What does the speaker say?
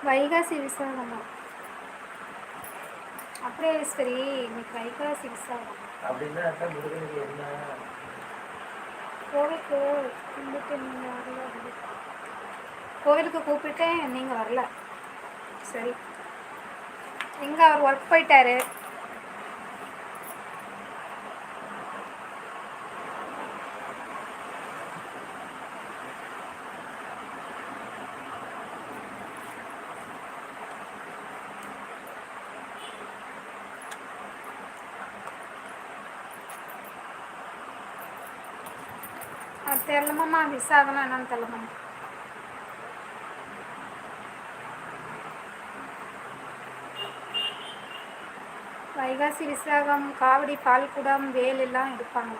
வைகாசி விசாகமா? அப்படியே சரி, இன்னைக்கு வைகாசி விசாகம் அப்படின்னா முருகனுக்கு என்ன கோவிலுக்கு கும்பிட்டு நீங்கள் வரல. கோவிலுக்கு கூப்பிட்டேன், நீங்கள் வரல. சரி, எங்கே அவர் ஒர்க் போயிட்டாரு. அது தெரியலமாம்மா, விசாகம்னா என்னன்னு தெரியலமா. வைகாசி விசாகம் காவடி பால்குடம் வேல் எல்லாம் எடுப்பாங்க.